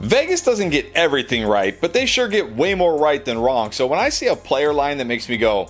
Vegas doesn't get everything right, but they sure get way more right than wrong. So when I see a player line that makes me go,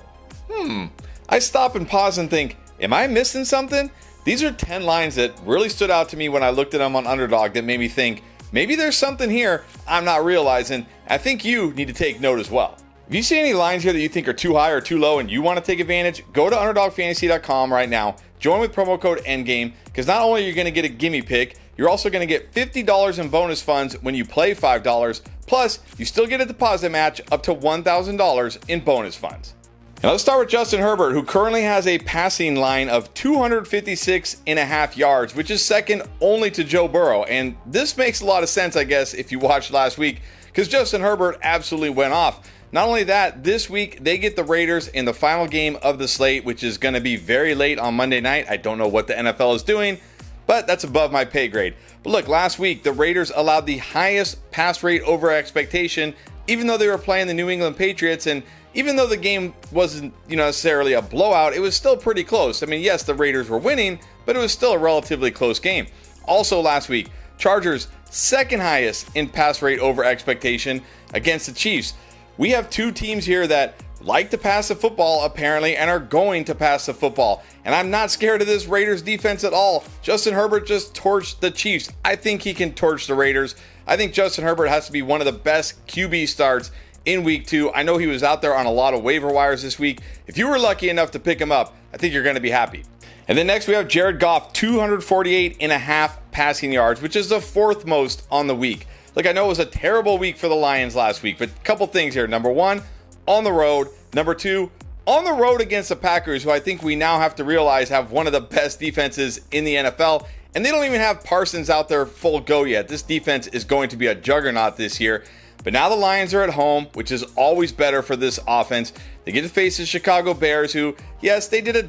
I stop and pause and think, am I missing something? These are 10 lines that really stood out to me when I looked at them on Underdog that made me think, maybe there's something here I'm not realizing. I think you need to take note as well. If you see any lines here that you think are too high or too low and you want to take advantage, go to UnderdogFantasy.com right now. Join with promo code ENDGAME, because not only are you going to get a gimme pick, you're also going to get $50 in bonus funds when you play $5. Plus, you still get a deposit match up to $1,000 in bonus funds. Now let's start with Justin Herbert, who currently has a passing line of 256.5 yards, which is second only to Joe Burrow. And this makes a lot of sense, I guess, if you watched last week, because Justin Herbert absolutely went off. Not only that, this week they get the Raiders in the final game of the slate, which is going to be very late on Monday night. I don't know what the NFL is doing, but that's above my pay grade. But look, last week the Raiders allowed the highest pass rate over expectation, even though they were playing the New England Patriots. And even though the game wasn't necessarily a blowout, it was still pretty close. I mean, yes, the Raiders were winning, but it was still a relatively close game. Also last week, Chargers second highest in pass rate over expectation against the Chiefs. We have two teams here that like to pass the football apparently and are going to pass the football. And I'm not scared of this Raiders defense at all. Justin Herbert just torched the Chiefs. I think he can torch the Raiders. I think Justin Herbert has to be one of the best QB starts in week 2. I know he was out there on a lot of waiver wires this week. If you were lucky enough to pick him up, I think you're going to be happy. And then next we have Jared Goff, 248.5 passing yards, which is the 4th most on the week. Look, I know it was a terrible week for the Lions last week, but a couple things here. Number 1, on the road. Number 2, on the road against the Packers, who I think we now have to realize have one of the best defenses in the NFL. And they don't even have Parsons out there full go yet. This defense is going to be a juggernaut this year. But now the Lions are at home, which is always better for this offense. They get to face the Chicago Bears, who, yes, they did a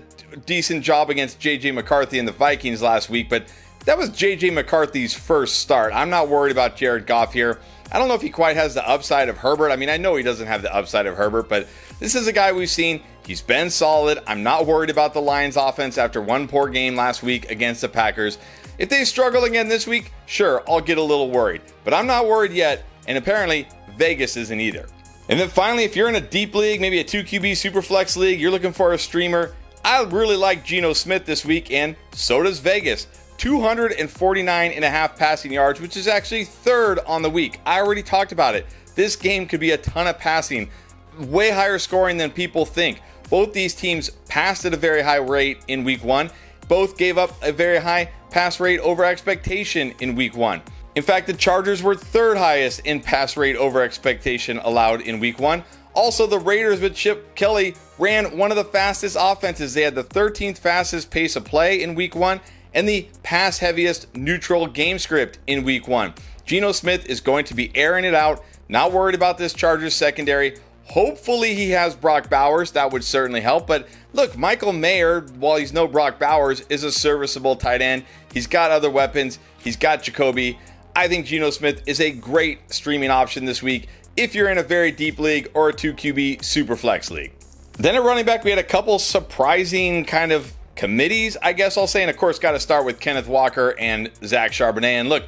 decent job against J.J. McCarthy and the Vikings last week, but that was J.J. McCarthy's first start. I'm not worried about Jared Goff here. I don't know if he quite has the upside of Herbert. I mean, I know he doesn't have the upside of Herbert, but this is a guy we've seen. He's been solid. I'm not worried about the Lions offense after one poor game last week against the Packers. If they struggle again this week, sure, I'll get a little worried. But I'm not worried yet, and apparently Vegas isn't either. And then finally, if you're in a deep league, maybe a 2QB Superflex league, you're looking for a streamer, I really like Geno Smith this week, and so does Vegas. 249.5 passing yards, which is actually 3rd on the week. I already talked about it. This game could be a ton of passing, way higher scoring than people think. Both these teams passed at a very high rate in week 1. Both gave up a very high pass rate over expectation in week 1. In fact, the Chargers were 3rd highest in pass rate over expectation allowed in week 1. Also, the Raiders with Chip Kelly ran one of the fastest offenses. They had the 13th fastest pace of play in week 1 and the pass heaviest neutral game script in week 1. Geno Smith is going to be airing it out. Not worried about this Chargers secondary. Hopefully he has Brock Bowers. That would certainly help. But look, Michael Mayer, while he's no Brock Bowers, is a serviceable tight end. He's got other weapons. He's got Jacoby. I think Geno Smith is a great streaming option this week if you're in a very deep league or a 2QB Superflex league. Then at running back, we had a couple surprising kind of committees, I guess I'll say. And of course, got to start with Kenneth Walker and Zach Charbonnet. And look,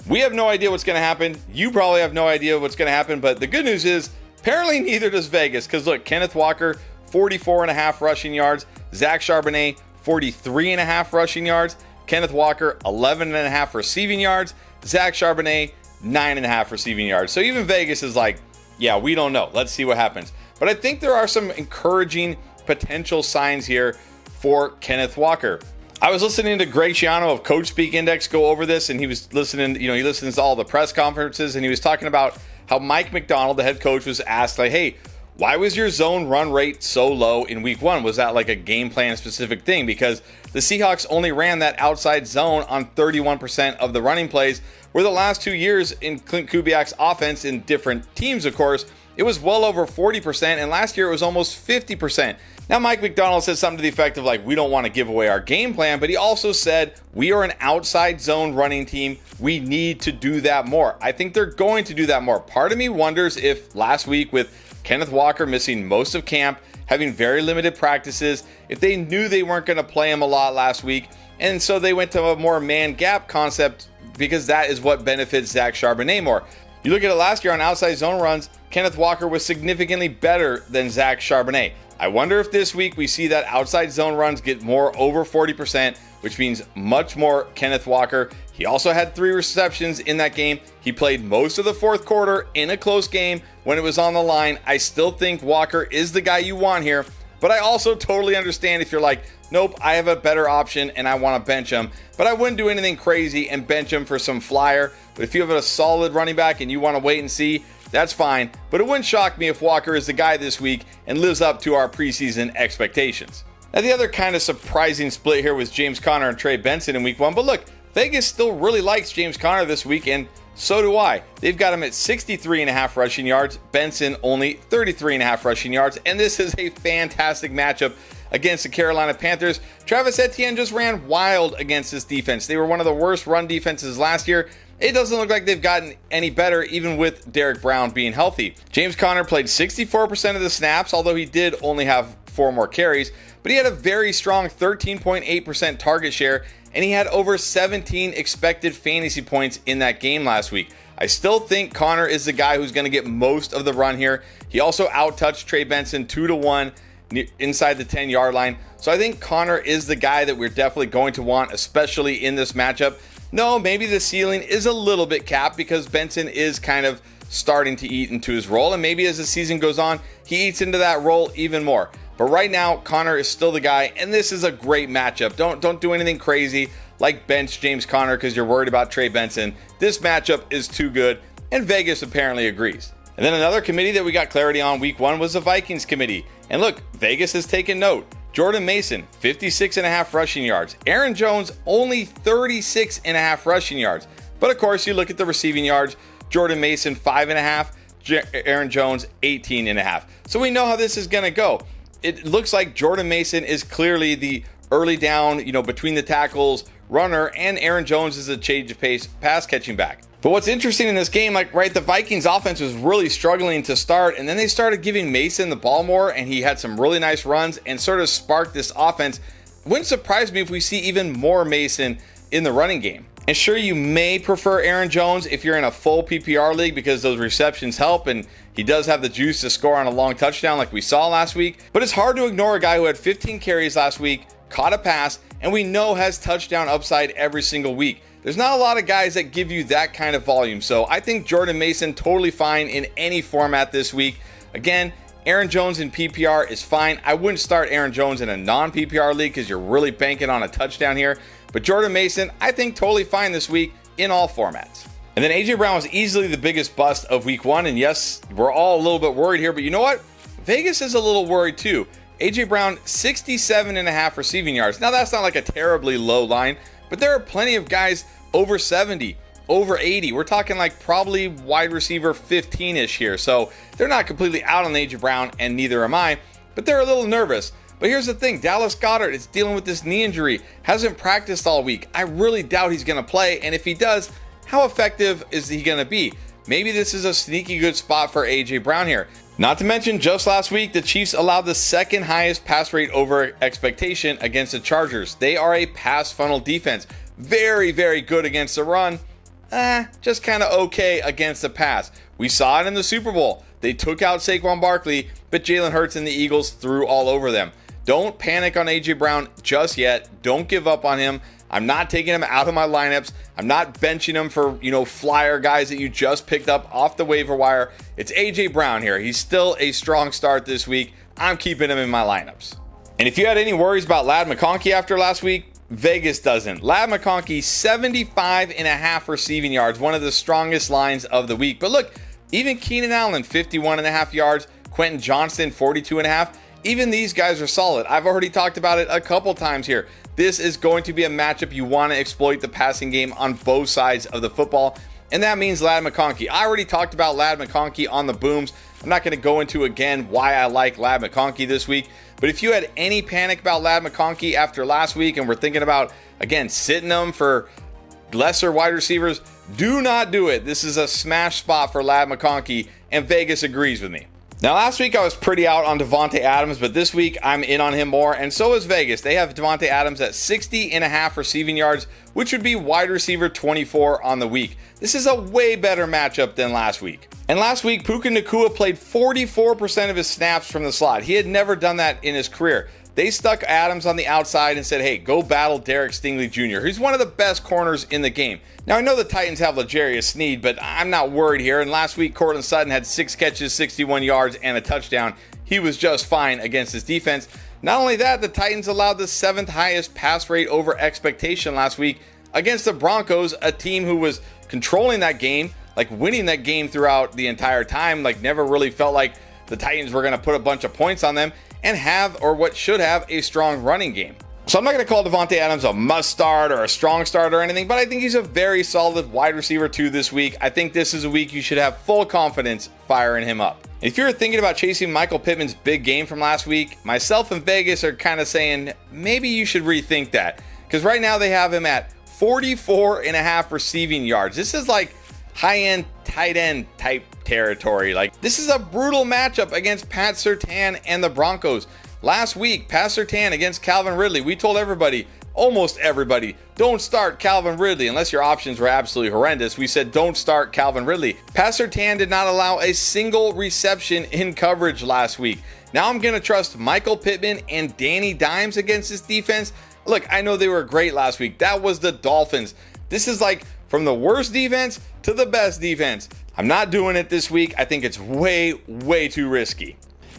we have no idea what's going to happen. You probably have no idea what's going to happen. But the good news is, apparently neither does Vegas. Because look, Kenneth Walker, 44.5 rushing yards. Zach Charbonnet, 43.5 rushing yards. Kenneth Walker, 11.5 receiving yards. Zach Charbonnet, 9.5 receiving yards. So even Vegas is like, yeah, we don't know. Let's see what happens. But I think there are some encouraging potential signs here for Kenneth Walker. I was listening to Greg Schiano of Coach Speak Index go over this, and he was listening, he listens to all the press conferences, and he was talking about how Mike McDonald, the head coach, was asked, like, hey, why was your zone run rate so low in week 1? Was that like a game plan specific thing? Because the Seahawks only ran that outside zone on 31% of the running plays, where the last 2 years in Clint Kubiak's offense, in different teams, of course, it was well over 40%, and last year it was almost 50%. Now, Mike Macdonald said something to the effect of like, we don't want to give away our game plan, but he also said, we are an outside zone running team. We need to do that more. I think they're going to do that more. Part of me wonders if last week with Kenneth Walker missing most of camp, having very limited practices, if they knew they weren't going to play him a lot last week, and so they went to a more man gap concept because that is what benefits Zach Charbonnet more. You look at it last year on outside zone runs, Kenneth Walker was significantly better than Zach Charbonnet. I wonder if this week we see that outside zone runs get more over 40%, which means much more Kenneth Walker. He also had 3 receptions in that game. He played most of the fourth quarter in a close game when it was on the line. I still think Walker is the guy you want here, but I also totally understand if you're like, nope, I have a better option and I want to bench him, but I wouldn't do anything crazy and bench him for some flyer. But if you have a solid running back and you want to wait and see, that's fine, but it wouldn't shock me if Walker is the guy this week and lives up to our preseason expectations. Now, the other kind of surprising split here was James Conner and Trey Benson in week 1, but look, Vegas still really likes James Conner this week, and so do I. They've got him at 63.5 rushing yards, Benson only 33.5 rushing yards, and this is a fantastic matchup against the Carolina Panthers. Travis Etienne just ran wild against this defense. They were one of the worst run defenses last year. It doesn't look like they've gotten any better, even with Derrick Brown being healthy. James Conner played 64% of the snaps, although he did only have 4 more carries, but he had a very strong 13.8% target share, and he had over 17 expected fantasy points in that game last week. I still think Conner is the guy who's going to get most of the run here. He also out-touched Trey Benson 2-1 inside the 10-yard line. So I think Conner is the guy that we're definitely going to want, especially in this matchup. No, maybe the ceiling is a little bit capped because Benson is kind of starting to eat into his role, and maybe as the season goes on, he eats into that role even more. But right now, Conner is still the guy, and this is a great matchup. Don't do anything crazy like bench James Conner because you're worried about Trey Benson. This matchup is too good, and Vegas apparently agrees. And then another committee that we got clarity on week 1 was the Vikings committee. And look, Vegas has taken note. Jordan Mason, 56.5 rushing yards. Aaron Jones, only 36.5 rushing yards. But of course, you look at the receiving yards. Jordan Mason, 5.5. Aaron Jones, 18.5. So we know how this is going to go. It looks like Jordan Mason is clearly the early down, between the tackles runner, and Aaron Jones is a change of pace pass catching back. But what's interesting in this game, the Vikings offense was really struggling to start, and then they started giving Mason the ball more, and he had some really nice runs and sort of sparked this offense. Wouldn't surprise me if we see even more Mason in the running game. And sure, you may prefer Aaron Jones if you're in a full PPR league because those receptions help, and he does have the juice to score on a long touchdown like we saw last week. But it's hard to ignore a guy who had 15 carries last week, caught a pass, and we know has touchdown upside every single week. There's not a lot of guys that give you that kind of volume, so I think Jordan Mason totally fine in any format this week. Again, Aaron Jones in PPR is fine. I wouldn't start Aaron Jones in a non-PPR league because you're really banking on a touchdown here. But Jordan Mason, I think totally fine this week in all formats. And then A.J. Brown was easily the biggest bust of week 1, and yes, we're all a little bit worried here, but you know what? Vegas is a little worried too. A.J. Brown, 67.5 receiving yards. Now that's not like a terribly low line, but there are plenty of guys over 70, over 80. We're talking like probably wide receiver 15-ish here. So they're not completely out on A.J. Brown, and neither am I, but they're a little nervous. But here's the thing, Dallas Goedert is dealing with this knee injury, hasn't practiced all week. I really doubt he's going to play, and if he does, how effective is he going to be? Maybe this is a sneaky good spot for A.J. Brown here. Not to mention, just last week, the Chiefs allowed the second highest pass rate over expectation against the Chargers. They are a pass funnel defense. Very, very good against the run. Just kind of okay against the pass. We saw it in the Super Bowl. They took out Saquon Barkley, but Jalen Hurts and the Eagles threw all over them. Don't panic on A.J. Brown just yet. Don't give up on him. I'm not taking him out of my lineups. I'm not benching him for, flyer guys that you just picked up off the waiver wire. It's A.J. Brown here. He's still a strong start this week. I'm keeping him in my lineups. And if you had any worries about Ladd McConkey after last week, Vegas doesn't. Ladd McConkey, 75.5 receiving yards, one of the strongest lines of the week. But look, even Keenan Allen, 51.5 yards, Quentin Johnston, 42.5. Even these guys are solid. I've already talked about it a couple times here. This is going to be a matchup you want to exploit the passing game on both sides of the football, and that means Ladd McConkey. I already talked about Ladd McConkey on the Booms. I'm not going to go into again why I like Ladd McConkey this week. But if you had any panic about Ladd McConkey after last week and we're thinking about, again, sitting him for lesser wide receivers, do not do it. This is a smash spot for Ladd McConkey, and Vegas agrees with me. Now, last week I was pretty out on Davante Adams, but this week I'm in on him more, and so is Vegas. They have Davante Adams at 60.5 receiving yards, which would be wide receiver 24 on the week. This is a way better matchup than last week. And last week, Puka Nacua played 44% of his snaps from the slot. He had never done that in his career. They stuck Adams on the outside and said, hey, go battle Derek Stingley Jr. He's one of the best corners in the game. Now, I know the Titans have L'Jarius Sneed, but I'm not worried here. And last week, Courtland Sutton had 6 catches, 61 yards, and a touchdown. He was just fine against his defense. Not only that, the Titans allowed the 7th highest pass rate over expectation last week against the Broncos, a team who was controlling that game, like winning that game throughout the entire time, like never really felt like the Titans were going to put a bunch of points on them and have, or what should have, a strong running game. So I'm not going to call Davante Adams a must start or a strong start or anything, but I think he's a very solid wide receiver 2 this week. I think this is a week you should have full confidence firing him up. If you're thinking about chasing Michael Pittman's big game from last week, myself and Vegas are kind of saying maybe you should rethink that, because right now they have him at 44.5 receiving yards. This is like high-end tight end type territory. Like, this is a brutal matchup against Pat Surtain and the Broncos. Last week, Pat Surtain against Calvin Ridley, we told everybody, almost everybody, don't start Calvin Ridley unless your options were absolutely horrendous. We said don't start Calvin Ridley. Pat Surtain did not allow a single reception in coverage last week. Now I'm going to trust Michael Pittman and Danny Dimes against this defense. Look, I know they were great last week. That was the Dolphins. This is like from the worst defense to the best defense. I'm not doing it this week. I think it's way too risky.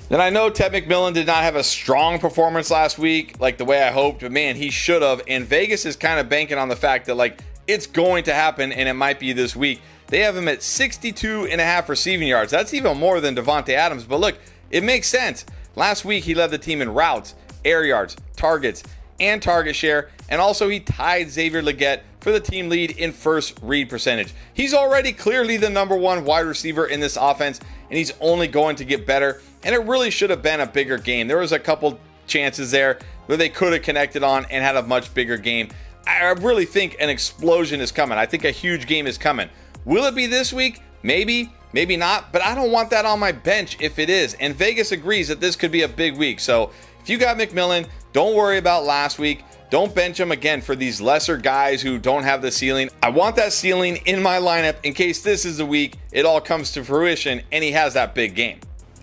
Then I know Ted McMillan did not have a strong performance last week like the way I hoped, but man, he should have. And Vegas is kind of banking on the fact that like it's going to happen and it might be this week. They have him at 62.5 receiving yards. That's even more than Davante Adams, but look, it makes sense. Last week he led the team in routes, air yards, targets, and target share, and also he tied Xavier Legette for the team lead in first read percentage. He's already clearly the number 1 wide receiver in this offense, and he's only going to get better, and it really should have been a bigger game. There was a couple chances there where they could have connected on and had a much bigger game. I really think an explosion is coming. I think a huge game is coming. Will it be this week? Maybe not, but I don't want that on my bench if it is, and Vegas agrees that this could be a big week. So if you got McMillan, don't worry about last week. Don't bench him again for these lesser guys who don't have the ceiling. I want that ceiling in my lineup in case this is the week it all comes to fruition and he has that big game.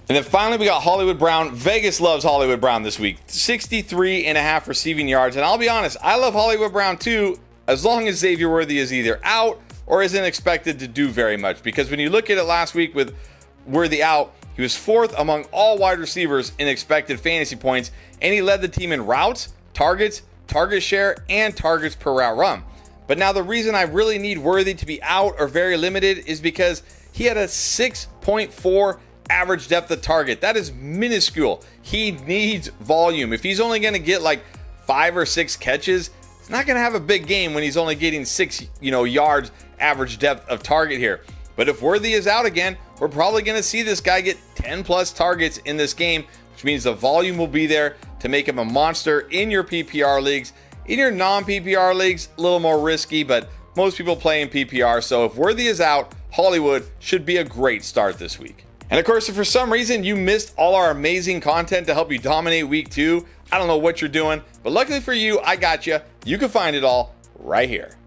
And then finally, we got Hollywood Brown. Vegas loves Hollywood Brown this week. 63.5 receiving yards. And I'll be honest, I love Hollywood Brown too, as long as Xavier Worthy is either out or isn't expected to do very much. Because when you look at it last week with Worthy out, he was 4th among all wide receivers in expected fantasy points, and he led the team in routes, targets, target share, and targets per route run. But now the reason I really need Worthy to be out or very limited is because he had a 6.4 average depth of target. That is minuscule. He needs volume. If he's only going to get like 5 or 6 catches, he's not going to have a big game when he's only getting 6 yards average depth of target here. But if Worthy is out again, we're probably going to see this guy get 10 plus targets in this game, which means the volume will be there to make him a monster in your PPR leagues. In your non-PPR leagues, a little more risky, but most people play in PPR. So if Worthy is out, Hollywood should be a great start this week. And of course, if for some reason you missed all our amazing content to help you dominate week 2, I don't know what you're doing, but luckily for you, I got you. You can find it all right here.